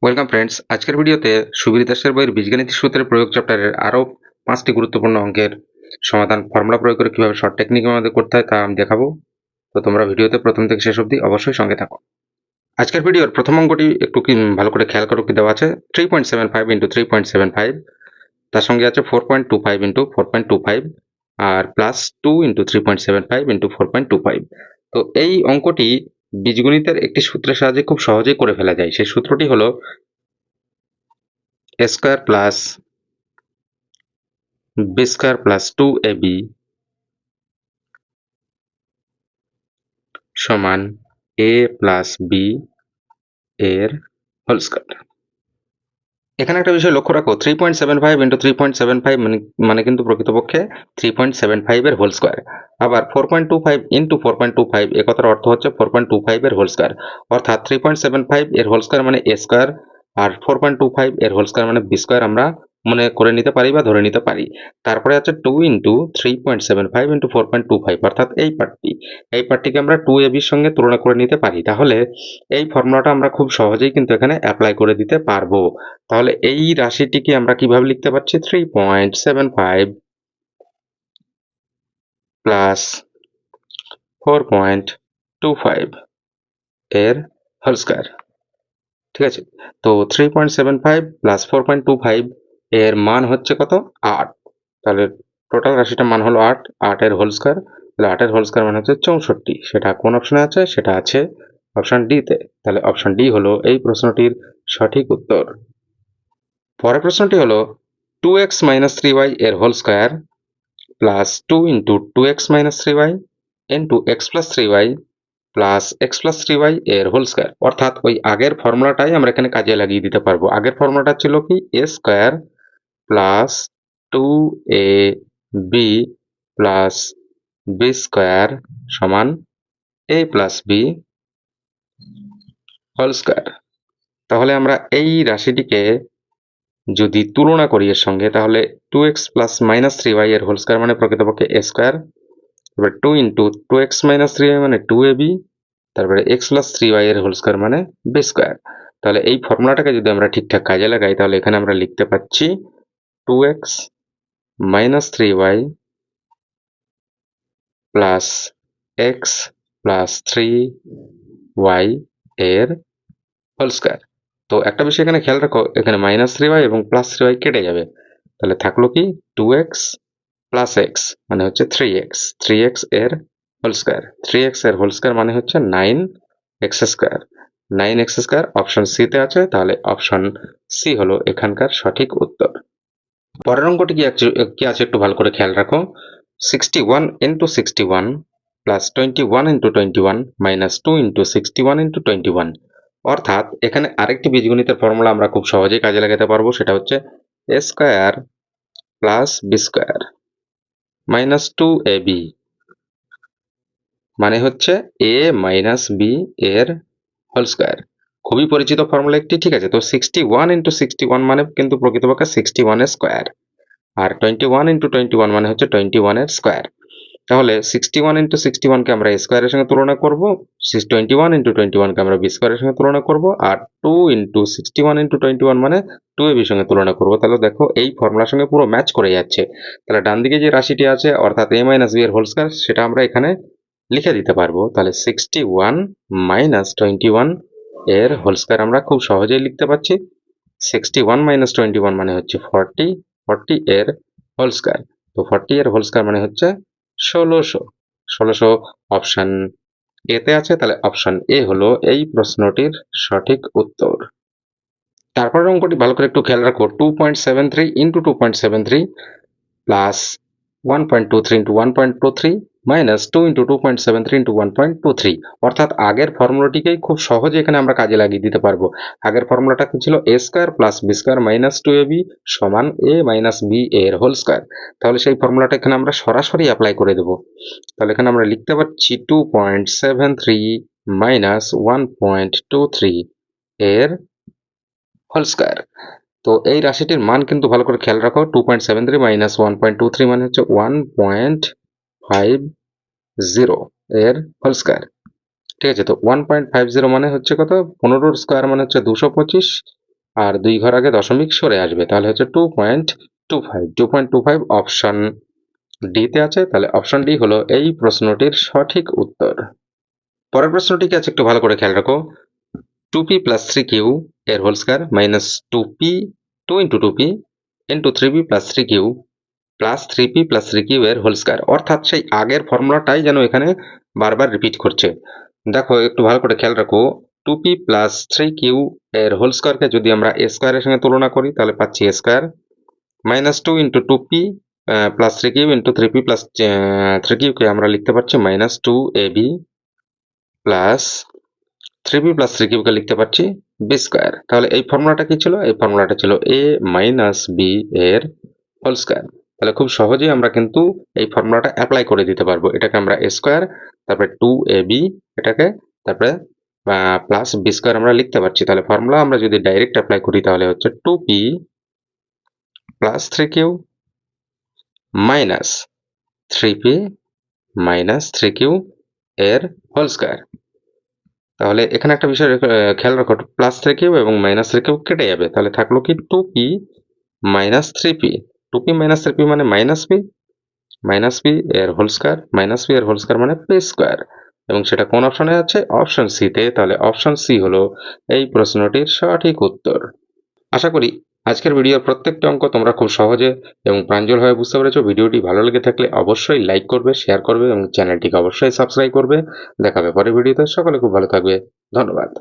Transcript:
Welcome friends, আজকের ভিডিওতে সুবীর দাসের বইয়ের বীজগণিত সূত্রের প্রয়োগ চ্যাপ্টারের আরও 5টি গুরুত্বপূর্ণ অঙ্কের সমাধান ফর্মুলা প্রয়োগ করে কীভাবে শর্ট টেকনিকের মধ্যে করতে হয় তা আমি দেখাবো। তো তোমরা ভিডিওতে প্রথম থেকে শেষ অবধি অবশ্যই সঙ্গে থাকো। আজকের ভিডিওর প্রথম অঙ্কটি একটু ভালো করে খেয়াল করো, কি দেওয়া আছে 3.75 ইন্টু 3.75, তার সঙ্গে আছে 4.25 ইন্টু 4.25 আর প্লাস 2 ইন্টু 3.75 ইন্টু 4.25। তো এই অঙ্কটি বীজগণিতের একটি সূত্রের সাহায্যে খুব সহজেই করে ফেলা যায়। সেই সূত্রটি হলো a square plus b square plus 2ab সমান a প্লাস b এর হোল স্কয়ার। এখানে একটা বিষয় লক্ষ্য রাখো, 3.75 ইন্টু 3.75 মানে কিন্তু প্রকৃতপক্ষে 3.75 এর হোল স্কয়ার। আবার 4.25 ইন্টু 4.25 এ কথার অর্থ হচ্ছে 4.25 এর হোল স্কয়ার। অর্থাৎ 3.75 এর হোল স্কয়ার মানে a স্কয়ার আর 4.25 এর হোল স্কয়ার মানে b স্কয়ার আমরা মনে করে নিতে পারি বা ধরে নিতে পারি। তারপরে আছে 2 ইন্টু 3.75 ইন্টু 4.25, অর্থাৎ এই পার্টটিকে আমরা 2ab এর সঙ্গে তুলনা করে নিতে পারি। তাহলে এই ফর্মুলাটা আমরা খুব সহজেই কিন্তু এখানে অ্যাপ্লাই করে দিতে পারবো। তাহলে এই রাশিটিকে আমরা কিভাবে লিখতে পারছি, 3.75 প্লাস 4.25 এর হোল স্কয়ার। ঠিক আছে, তো 3.75 প্লাস 4.25 এর মান হচ্ছে কত, 8। তাহলে টোটাল রাশিটার মান হলো 8, 8 এর হোল স্কয়ার। তাহলে 8 এর হোল স্কয়ার মানে হচ্ছে 64। সেটা কোন অপশনে আছে? সেটা আছে অপশন ডি তে। তাহলে অপশন ডি হলো এই প্রশ্নটির সঠিক উত্তর। পরের প্রশ্নটি হলো 2x মাইনাস 3y এর whole square plus 2 into 2x minus 3y into x plus 3y plus x plus 3y এর হোল স্কয়ার। অর্থাৎ ওই আগের ফর্মুলাটাই আমরা এখানে কাজে লাগিয়ে দিতে পারবো। আগের ফর্মুলাটা ছিল কি, a square plus 2ab plus b square সমান a plus b whole square. তাহলে আমরা এই রাশিটিকে যদি তুলনা করি এর সঙ্গে, তাহলে 2x প্লাস মাইনাস 3y এর হোল স্কয়ার মানে প্রকৃতপক্ষে a স্কয়ার। এবার 2 ইন্টু 2x মাইনাস 3y মানে 2ab, তারপরে x প্লাস 3y এর হোল স্কয়ার মানে b স্কয়ার। তাহলে এই ফর্মুলাটাকে যদি আমরা ঠিকঠাক কাজে লাগাই, তাহলে এখানে আমরা লিখতে পাচ্ছি 2x minus 3y plus x plus 3y এর হোল স্কয়ার। তো একটা বিষয় এখানে খেয়াল রাখো, এখানে মাইনাস 3y এবং প্লাস 3y কেটে যাবে। তাহলে থাকলো কি 2x প্লাস x মানে হচ্ছে 3x, 3x এর হোল স্কয়ার। 3x এর হোল স্কয়ার মানে হচ্ছে 9x square. 9x square option C তে আছে। তাহলে অপশন সি হলো এখানকার সঠিক উত্তর। পরের অঙ্কটি কি আছে একটু ভালো করে খেয়াল রাখো, 61 into 61 plus 21 into 21 minus 2 into 61 into 21। অর্থাৎ এখানে আরেকটি বীজগণিতের ফর্মুলা আমরা খুব সহজেই কাজে লাগাতে পারবো। সেটা হচ্ছে a square plus b square minus 2ab মানে হচ্ছে a মাইনাস b এর হোল স্কয়ার। খুবই পরিচিত ফর্মুলা একটি। ঠিক আছে, তো 61 ইন্টু 61 মানে কিন্তু প্রকৃতপক্ষে 61 এর স্কয়ার, আর 21 ইন্টু 21 মানে হচ্ছে 21 এর স্কয়ার। তাহলে 61 ইন্টু 61 কে আমরা a স্কয়ারের সঙ্গে তুলনা করব, 21 ইন্টু 21 কে আমরা b স্কয়ারের সঙ্গে তুলনা করব, আর 2 ইন্টু 61 ইন্টু 21 মানে 2ab এর সঙ্গে তুলনা করব। তাহলে দেখো এই ফর্মুলার সঙ্গে পুরো ম্যাচ করে যাচ্ছে। তাহলে ডান দিকে যে রাশিটি আছে অর্থাৎ a মাইনাস b এর হোল স্কয়ার, সেটা আমরা এখানে লিখে দিতে পারবো। তাহলে 61 মাইনাস 21 এর হোল স্কয়ার আমরা খুব সহজেই লিখতে পাচ্ছি। 61 মাইনাস 21 মানে হচ্ছে 40, 40 এর হোল স্কয়ার। তো 40 এর হোল স্কয়ার মানে হচ্ছে 1600। 1600 অপশন এ তে আছে। তাহলে অপশন এ হলো এই প্রশ্নটির সঠিক উত্তর। তারপরের অঙ্কটি ভালো করে একটু খেয়াল রাখো, 2.73 into 2.73 plus 1.23 into 1.23 minus 2 into 2.73 into 1.23। অর্থাৎ আগের ফর্মুলাটিকেই খুব সহজে এখানে আমরা কাজে লাগিয়ে দিতে পারবো। আগের ফর্মুলাটা কি ছিল, a square plus b square minus 2ab সমান a মাইনাস b এর হোল স্কয়ার। তাহলে সেই ফর্মুলাটা এখানে আমরা সরাসরি অ্যাপ্লাই করে দেবো। তাহলে এখানে আমরা লিখতে পারছি 2.73 মাইনাস 1.23 এর হোল স্কয়ার। তো এই রাশিটির মান কিন্তু ভালো করে খেয়াল রাখো, 2.73 মাইনাস 1.23 মানে হচ্ছে 1.50 এর হোল স্কয়ার। ঠিক আছে, তো 1.50 মানে হচ্ছে কত, 15 স্কয়ার মানে হচ্ছে 225, আর 2 ঘর আগে দশমিক সরে আসবে, তাহলে হচ্ছে 2.25 অপশন ডি তে আছে। তাহলে অপশন ডি হলো এই প্রশ্নটির সঠিক উত্তর। পরের প্রশ্নটি কি আছে একটু ভালো করে খেয়াল রাখো। 2p plus 3q এর whole square minus 2p 2 into 2p into 3p plus 3q plus 3p plus 3q এর হোল স্কয়ার, অর্থাৎ সেই আগের ফর্মুলাটাই যেন এখানে বারবার রিপিট করছে। দেখো একটু ভালো করে খেয়াল রাখো, 2p plus 3q এর হোল স্কয়ারকে যদি আমরা a স্কয়ারের সঙ্গে তুলনা করি তাহলে পাচ্ছি a square minus 2 into 2p plus 3q into 3p plus 3q কে আমরা লিখতে পারছি minus 2ab plus 3b plus 3q কে লিখতে পারছি b স্কয়ার। তাহলে এই ফর্মুলাটা কি ছিল? এই ফর্মুলাটা ছিল a মাইনাস b এর হোল স্কয়ার। তাহলে খুব সহজেই আমরা কিন্তু এই ফর্মুলাটা অ্যাপ্লাই করে দিতে পারবো। এটাকে আমরা a স্কয়ার, তারপরে 2ab এটাকে, তারপরে প্লাস b স্কয়ার আমরা লিখতে পারছি। তাহলে ফর্মুলা আমরা যদি ডাইরেক্ট অ্যাপ্লাই করি তাহলে হচ্ছে 2p plus 3q minus 3p minus 3q এর হোল স্কয়ার। তাহলে এখানে একটা বিষয় খেয়াল রাখো, প্লাস 3q এবং মাইনাস 3q কেটে যাবে, তাহলে থাকলো কি 2p minus 3p। 2p minus 3p মানে মাইনাস p এর হোল স্কয়ার, মাইনাস p এর হোল স্কয়ার মানে p স্কয়ার, এবং সেটা কোন অপশনে আছে? অপশন সি তে। তাহলে অপশন সি হলো এই প্রশ্নটির সঠিক উত্তর। আশা করি আজকের ভিডিওর প্রত্যেকটা অঙ্ক তোমরা খুব সহজে এবং প্রাঞ্জলভাবে বুঝতে পেরেছো। ভিডিওটি ভালো লেগে থাকলে অবশ্যই লাইক করবে, শেয়ার করবে এবং চ্যানেলটিকে অবশ্যই সাবস্ক্রাইব করবে। দেখা হবে পরের ভিডিওতে। সকলে খুব ভালো থাকবে। ধন্যবাদ।